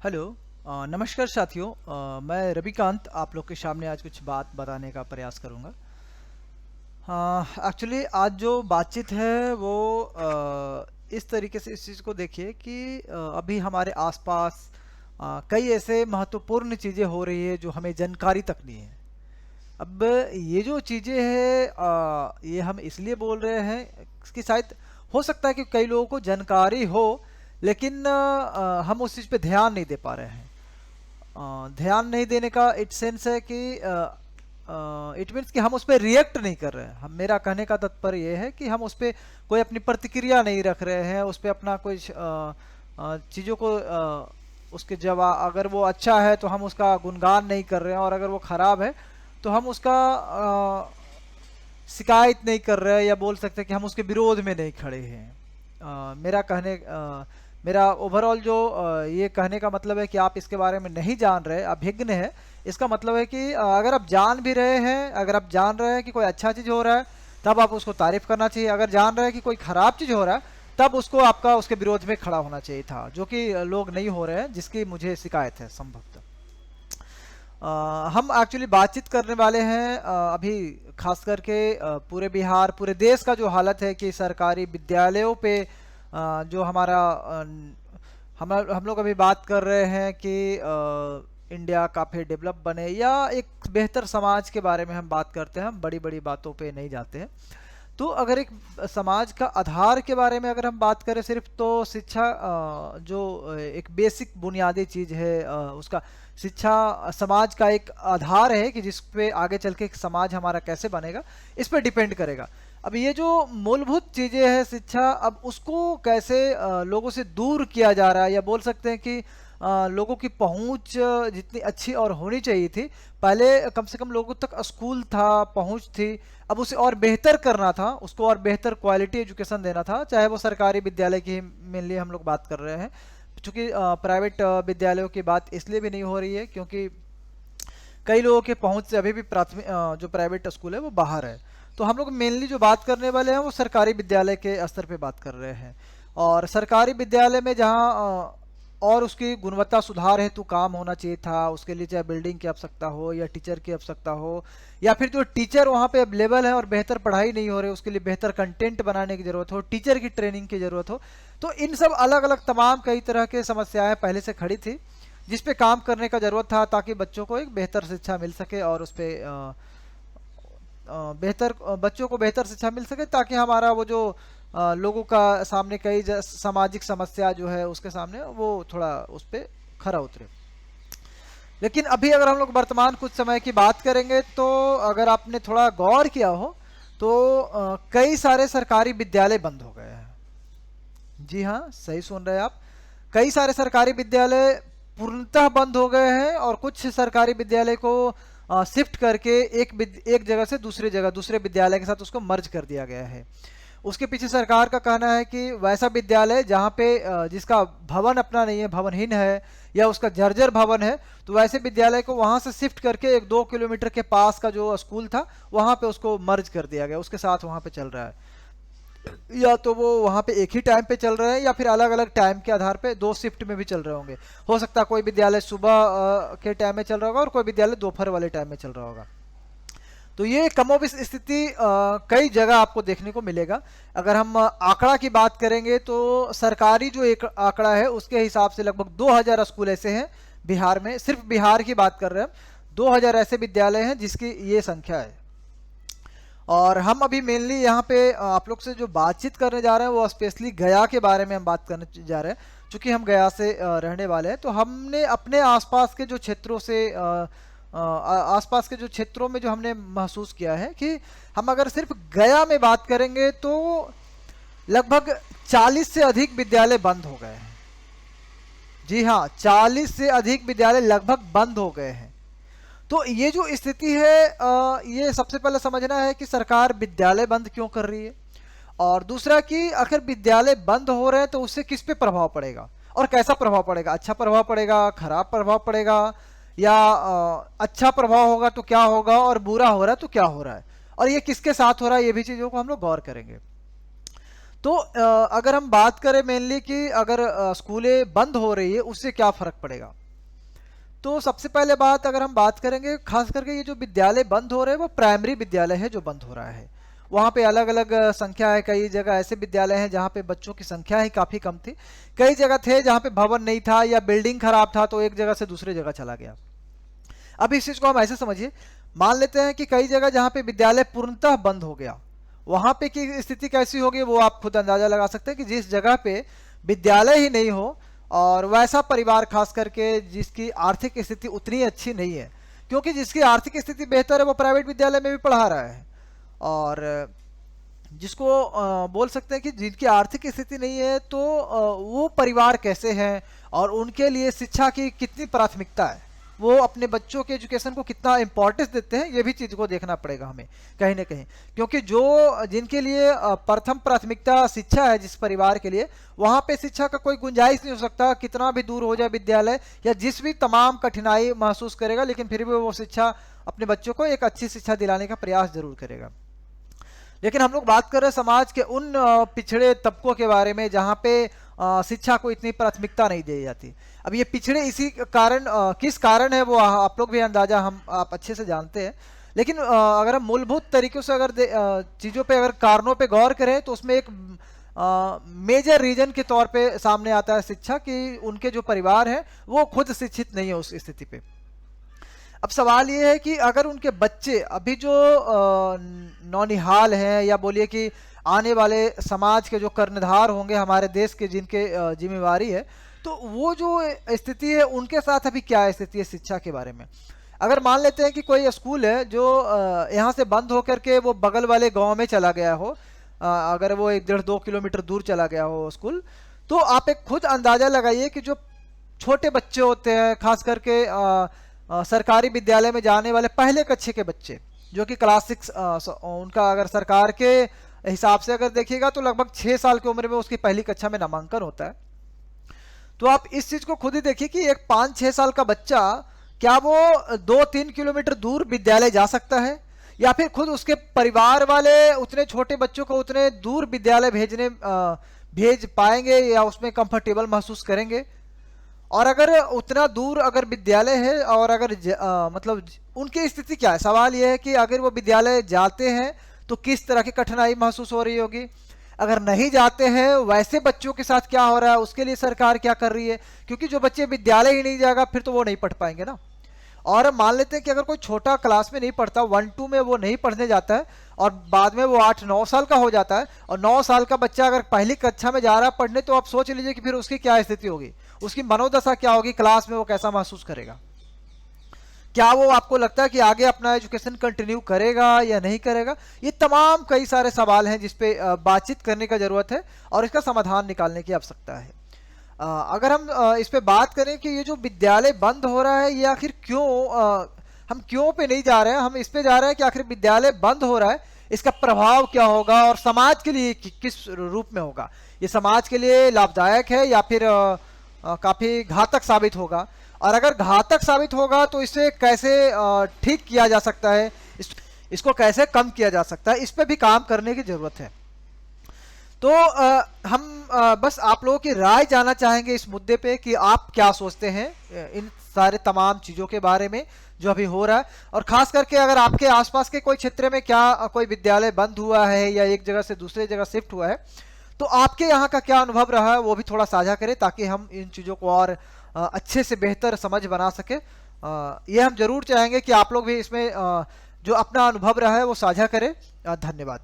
Hello. नमस्कार साथियों। मैं रविकांत आप लोग के सामने आज कुछ बात बताने का प्रयास करूँगा। एक्चुअली आज जो बातचीत है वो इस तरीके से इस चीज़ को देखिए कि अभी हमारे आसपास कई ऐसे महत्वपूर्ण चीज़ें हो रही है जो हमें जानकारी तक नहीं है। अब ये जो चीज़ें हैं ये हम इसलिए बोल रहे हैं कि शायद हो सकता है कि कई लोगों को जानकारी हो, लेकिन हम उस चीज़ पे ध्यान नहीं दे पा रहे हैं। ध्यान नहीं देने का इट सेंस है कि इट मीन्स कि हम उस पर रिएक्ट नहीं कर रहे हैं। हम मेरा कहने का तात्पर्य ये है कि हम उस पर कोई अपनी प्रतिक्रिया नहीं रख रहे हैं, उस पर अपना कोई चीज़ों को उसके जवाब, अगर वो अच्छा है तो हम उसका गुणगान नहीं कर रहे हैं, और अगर वो ख़राब है तो हम उसका शिकायत नहीं कर रहे हैं, या बोल सकते हैं कि हम उसके विरोध में नहीं खड़े हैं। मेरा ओवरऑल जो ये कहने का मतलब है कि आप इसके बारे में नहीं जान रहे, अभिज्ञ है। इसका मतलब है कि अगर आप जान भी रहे हैं, अगर आप जान रहे हैं कि कोई अच्छा चीज़ हो रहा है, तब आप उसको तारीफ करना चाहिए। अगर जान रहे हैं कि कोई ख़राब चीज़ हो रहा है, तब उसको आपका उसके विरोध में खड़ा होना चाहिए था, जो कि लोग नहीं हो रहे हैं, जिसकी मुझे शिकायत है संभवतः। हम एक्चुअली बातचीत करने वाले हैं अभी खास करके पूरे बिहार, पूरे देश का जो हालत है कि सरकारी विद्यालयों पे जो हमारा हम लोग अभी बात कर रहे हैं कि इंडिया काफ़ी डेवलप बने या एक बेहतर समाज के बारे में हम बात करते हैं। हम बड़ी बड़ी बातों पे नहीं जाते हैं। तो अगर एक समाज का आधार के बारे में अगर हम बात करें सिर्फ, तो शिक्षा जो एक बेसिक बुनियादी चीज़ है, उसका शिक्षा समाज का एक आधार है कि जिस पे आगे चल के एक समाज हमारा कैसे बनेगा, इस पर डिपेंड करेगा। अब ये जो मूलभूत चीज़ें हैं शिक्षा, अब उसको कैसे लोगों से दूर किया जा रहा है, या बोल सकते हैं कि लोगों की पहुंच जितनी अच्छी और होनी चाहिए थी, पहले कम से कम लोगों तक स्कूल था, पहुंच थी, अब उसे और बेहतर करना था, उसको और बेहतर क्वालिटी एजुकेशन देना था। चाहे वो सरकारी विद्यालय की मेनली हम लोग बात कर रहे हैं, चूंकि प्राइवेट विद्यालयों की बात इसलिए भी नहीं हो रही है क्योंकि कई लोगों के पहुंच से अभी भी प्राथमिक जो प्राइवेट स्कूल है वो बाहर है। तो हम लोग मेनली जो बात करने वाले हैं वो सरकारी विद्यालय के स्तर पे बात कर रहे हैं। और सरकारी विद्यालय में जहाँ और उसकी गुणवत्ता सुधार हेतु काम होना चाहिए था, उसके लिए चाहे बिल्डिंग की आवश्यकता हो या टीचर की आवश्यकता हो, या फिर जो टीचर वहाँ पे अवेलेबल है और बेहतर पढ़ाई नहीं हो रही, उसके लिए बेहतर कंटेंट बनाने की ज़रूरत हो, टीचर की ट्रेनिंग की ज़रूरत हो। तो इन सब अलग अलग तमाम कई तरह के समस्याएं पहले से खड़ी थी, जिस पे काम करने का ज़रूरत था, ताकि बच्चों को एक बेहतर शिक्षा मिल सके और उस पर बच्चों को बेहतर शिक्षा मिल सके, ताकि हमारा वो जो लोगों का सामने कई सामाजिक समस्या जो है उसके सामने वो थोड़ा उस पर खरा उतरे। लेकिन अभी अगर हम लोग वर्तमान कुछ समय की बात करेंगे, तो अगर आपने थोड़ा गौर किया हो तो कई सारे सरकारी विद्यालय बंद हो गए हैं। जी हाँ, सही सुन रहे हैं आप। कई सारे सरकारी विद्यालय पूर्णतः बंद हो गए हैं, और कुछ सरकारी विद्यालय को शिफ्ट करके एक जगह से दूसरी जगह दूसरे विद्यालय के साथ उसको मर्ज कर दिया गया है। उसके पीछे सरकार का कहना है कि वैसा विद्यालय जहाँ पे जिसका भवन अपना नहीं है, भवनहीन है, या उसका जर्जर भवन है, तो वैसे विद्यालय को वहाँ से शिफ्ट करके 1-2 किलोमीटर के पास का जो स्कूल था वहाँ पे उसको मर्ज कर दिया गया, उसके साथ वहाँ पे चल रहा है। या तो वो वहाँ पे एक ही टाइम पे चल रहे हैं, या फिर अलग अलग टाइम के आधार पे दो शिफ्ट में भी चल रहे होंगे। हो सकता है कोई विद्यालय सुबह के टाइम में चल रहा होगा और कोई विद्यालय दोपहर वाले टाइम में चल रहा होगा। तो ये कमोबेश स्थिति कई जगह आपको देखने को मिलेगा। अगर हम आंकड़ा की बात करेंगे, तो सरकारी जो एक आंकड़ा है उसके हिसाब से लगभग 2000 स्कूल ऐसे हैं बिहार में, सिर्फ बिहार की बात कर रहे हैं हम। 2000 ऐसे विद्यालय हैं जिसकी ये संख्या है। और हम अभी मेनली यहाँ पे आप लोग से जो बातचीत करने जा रहे हैं वो स्पेशली गया के बारे में हम बात करने जा रहे हैं। चूँकि हम गया से रहने वाले हैं, तो हमने अपने आसपास के जो क्षेत्रों से आसपास के जो क्षेत्रों में जो हमने महसूस किया है कि हम अगर सिर्फ गया में बात करेंगे, तो लगभग 40 से अधिक विद्यालय बंद हो गए हैं। जी हाँ, 40 से अधिक विद्यालय लगभग बंद हो गए हैं। तो ये जो स्थिति है, ये सबसे पहले समझना है कि सरकार विद्यालय बंद क्यों कर रही है, और दूसरा कि आखिर विद्यालय बंद हो रहे हैं तो उससे किस पे प्रभाव पड़ेगा और कैसा प्रभाव पड़ेगा। अच्छा प्रभाव पड़ेगा, खराब प्रभाव पड़ेगा, या अच्छा प्रभाव होगा तो क्या होगा, और बुरा हो रहा है तो क्या हो रहा है, और ये किसके साथ हो रहा है, ये भी चीज़ों को हम लोग गौर करेंगे। तो अगर हम बात करें मेनली कि अगर स्कूलें बंद हो रही है उससे क्या फर्क पड़ेगा, तो सबसे पहले बात अगर हम बात करेंगे खास करके ये जो विद्यालय बंद हो रहे हैं वो प्राइमरी विद्यालय है जो बंद हो रहा है। वहाँ पे अलग अलग संख्या है, कई जगह ऐसे विद्यालय हैं जहाँ पे बच्चों की संख्या ही काफ़ी कम थी, कई जगह थे जहाँ पे भवन नहीं था या बिल्डिंग खराब था तो एक जगह से दूसरे जगह चला गया। अब इस चीज़ को हम ऐसे समझिए, मान लेते हैं कि कई जगह जहाँ पे विद्यालय पूर्णतः बंद हो गया, वहाँ पे की स्थिति कैसी होगी वो आप खुद अंदाजा लगा सकते हैं कि जिस जगह पे विद्यालय ही नहीं हो और वैसा परिवार खास करके जिसकी आर्थिक स्थिति उतनी अच्छी नहीं है, क्योंकि जिसकी आर्थिक स्थिति बेहतर है वो प्राइवेट विद्यालय में भी पढ़ा रहा है, और जिसको बोल सकते हैं कि जिनकी आर्थिक स्थिति नहीं है तो वो परिवार कैसे हैं और उनके लिए शिक्षा की कितनी प्राथमिकता है, वो अपने बच्चों के एजुकेशन को कितना इंपॉर्टेंस देते हैं, ये भी चीज़ को देखना पड़ेगा हमें कहीं ना कहीं। क्योंकि जो जिनके लिए प्रथम प्राथमिकता शिक्षा है, जिस परिवार के लिए, वहाँ पे शिक्षा का कोई गुंजाइश नहीं हो सकता, कितना भी दूर हो जाए विद्यालय या जिस भी तमाम कठिनाई महसूस करेगा, लेकिन फिर भी वो शिक्षा अपने बच्चों को एक अच्छी शिक्षा दिलाने का प्रयास जरूर करेगा। लेकिन हम लोग बात कर रहे हैं समाज के उन पिछड़े तबकों के बारे में जहाँ पे शिक्षा को इतनी प्राथमिकता नहीं दी जाती। अब ये पिछड़े इसी कारण किस कारण है वो आप लोग भी अंदाजा आप अच्छे से जानते हैं, लेकिन अगर हम मूलभूत तरीकों से अगर चीज़ों पे अगर कारणों पे गौर करें तो उसमें एक मेजर रीजन के तौर पे सामने आता है शिक्षा, कि उनके जो परिवार हैं वो खुद शिक्षित नहीं है उस स्थिति पे। अब सवाल ये है कि अगर उनके बच्चे अभी जो नौनिहाल हैं या बोलिए कि आने वाले समाज के जो कर्णधार होंगे हमारे देश के, जिनके जिम्मेवारी है, तो वो जो स्थिति है उनके साथ अभी क्या स्थिति है शिक्षा के बारे में। अगर मान लेते हैं कि कोई स्कूल है जो यहाँ से बंद होकर के वो बगल वाले गांव में चला गया हो, अगर वो 1-1.5-2 किलोमीटर दूर चला गया हो स्कूल, तो आप एक खुद अंदाजा लगाइए कि जो छोटे बच्चे होते हैं खास करके सरकारी विद्यालय में जाने वाले पहले कक्षा के बच्चे, जो कि क्लास 6, उनका अगर सरकार के हिसाब से अगर देखिएगा तो लगभग 6 साल की उम्र में उसकी पहली कक्षा में नामांकन होता है। तो आप इस चीज को खुद ही देखिए कि एक 5-6 साल का बच्चा क्या वो 2-3 किलोमीटर दूर विद्यालय जा सकता है, या फिर खुद उसके परिवार वाले उतने छोटे बच्चों को उतने दूर विद्यालय भेज पाएंगे या उसमें कंफर्टेबल महसूस करेंगे। और अगर उतना दूर अगर विद्यालय है और अगर मतलब उनकी स्थिति क्या है, सवाल यह है कि अगर वो विद्यालय जाते हैं तो किस तरह की कठिनाई महसूस हो रही होगी, अगर नहीं जाते हैं वैसे बच्चों के साथ क्या हो रहा है, उसके लिए सरकार क्या कर रही है, क्योंकि जो बच्चे विद्यालय ही नहीं जाएगा फिर तो वो नहीं पढ़ पाएंगे ना। और मान लेते हैं कि अगर कोई छोटा क्लास में नहीं पढ़ता, 1-2 में वो नहीं पढ़ने जाता है और बाद में वो 8-9 साल का हो जाता है, और 9 साल का बच्चा अगर पहली कक्षा में जा रहा है पढ़ने, तो आप सोच लीजिए कि फिर उसकी क्या स्थिति होगी, उसकी मनोदशा क्या होगी, क्लास में वो कैसा महसूस करेगा। क्या वो आपको लगता है कि आगे अपना एजुकेशन कंटिन्यू करेगा या नहीं करेगा? ये तमाम कई सारे सवाल हैं जिसपे बातचीत करने का जरूरत है और इसका समाधान निकालने की आवश्यकता है। अगर हम इस पे बात करें कि ये जो विद्यालय बंद हो रहा है ये आखिर क्यों, हम क्यों पे नहीं जा रहे हैं, हम इस पे जा रहे हैं कि आखिर विद्यालय बंद हो रहा है, इसका प्रभाव क्या होगा और समाज के लिए किस रूप में होगा, ये समाज के लिए लाभदायक है या फिर काफी घातक साबित होगा, और अगर घातक साबित होगा तो इसे कैसे ठीक किया जा सकता है, इसको कैसे कम किया जा सकता है, इस पे भी काम करने की जरूरत है। तो हम बस आप लोगों की राय जानना चाहेंगे इस मुद्दे पे कि आप क्या सोचते हैं इन सारे तमाम चीज़ों के बारे में जो अभी हो रहा है, और खास करके अगर आपके आसपास के कोई क्षेत्र में क्या कोई विद्यालय बंद हुआ है या एक जगह से दूसरे जगह शिफ्ट हुआ है, तो आपके यहाँ का क्या अनुभव रहा है वो भी थोड़ा साझा करें ताकि हम इन चीज़ों को और अच्छे से बेहतर समझ बना सके। ये हम जरूर चाहेंगे कि आप लोग भी इसमें जो अपना अनुभव रहा है वो साझा करें। धन्यवाद।